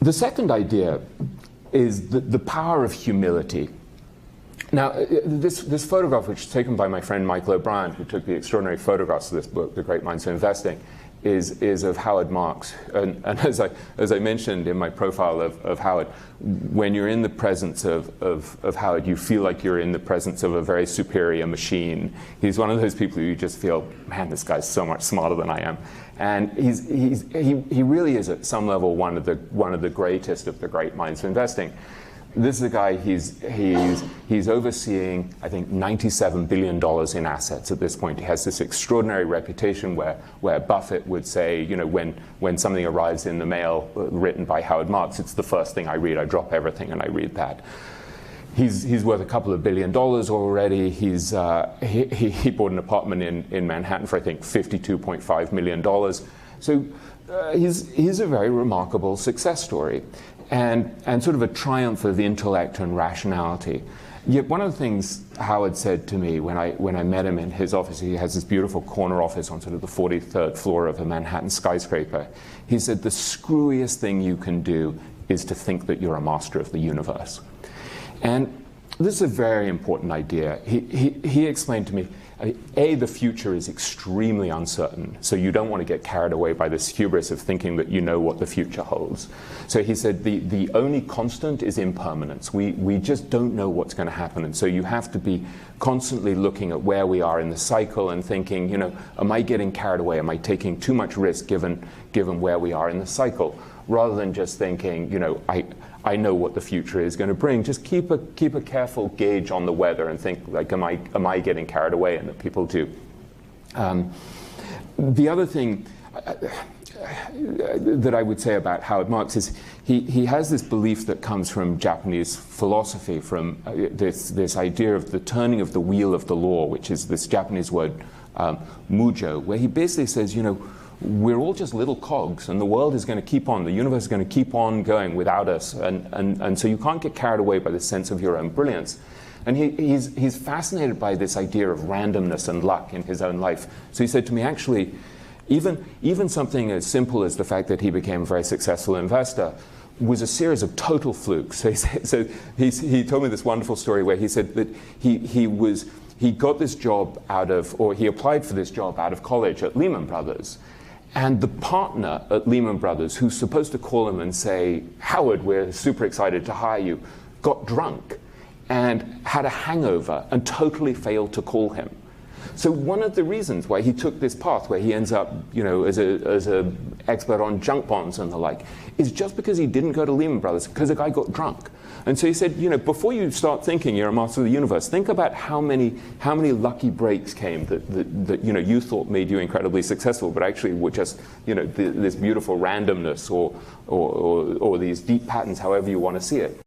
The second idea is the power of humility. Now, this photograph, which is taken by my friend Michael O'Brien, who took the extraordinary photographs of this book, The Great Minds of Investing, is of Howard Marks. And as I mentioned in my profile of Howard, when you're in the presence of Howard, you feel like you're in the presence of a very superior machine. He's one of those people who you just feel, man, this guy's so much smarter than I am. And he really is at some level one of the greatest of the great minds of investing. This is a guy, he's overseeing, I think, $97 billion in assets at this point. He has this extraordinary reputation where Buffett would say, you know, when something arrives in the mail written by Howard Marks, it's the first thing I read. I drop everything and I read that. He's worth a couple of $1 billion already. He bought an apartment in Manhattan for, I think, $52.5 million. So he's a very remarkable success story. And sort of a triumph of intellect and rationality. Yet one of the things Howard said to me when I met him in his office, he has this beautiful corner office on sort of the 43rd floor of a Manhattan skyscraper. He said, the screwiest thing you can do is to think that you're a master of the universe. And this is a very important idea. He explained to me, A, the future is extremely uncertain, so you don't want to get carried away by this hubris of thinking that you know what the future holds. So he said the only constant is impermanence. We just don't know what's going to happen, and so you have to be constantly looking at where we are in the cycle and thinking, you know, am I getting carried away? Am I taking too much risk given where we are in the cycle? Rather than just thinking, you know, I know what the future is going to bring. Just keep a careful gauge on the weather and think, like, am I getting carried away? And that people do. The other thing that I would say about Howard Marks is he has this belief that comes from Japanese philosophy, from this idea of the turning of the wheel of the law, which is this Japanese word mujo, where he basically says, you know, we're all just little cogs, and the world is going to keep on, the universe is going to keep on going without us, and so you can't get carried away by the sense of your own brilliance. And he's fascinated by this idea of randomness and luck in his own life. So he said to me, actually, even something as simple as the fact that he became a very successful investor was a series of total flukes. So he told me this wonderful story where he said that he got this job he applied for this job out of college at Lehman Brothers. And the partner at Lehman Brothers, who's supposed to call him and say, Howard, we're super excited to hire you, got drunk and had a hangover and totally failed to call him. So one of the reasons why he took this path where he ends up, you know, as a expert on junk bonds and the like, is just because he didn't go to Lehman Brothers, because the guy got drunk. And so he said, you know, before you start thinking you're a master of the universe, think about how many lucky breaks came that you know you thought made you incredibly successful, but actually were just, you know, this beautiful randomness or these deep patterns, however you want to see it.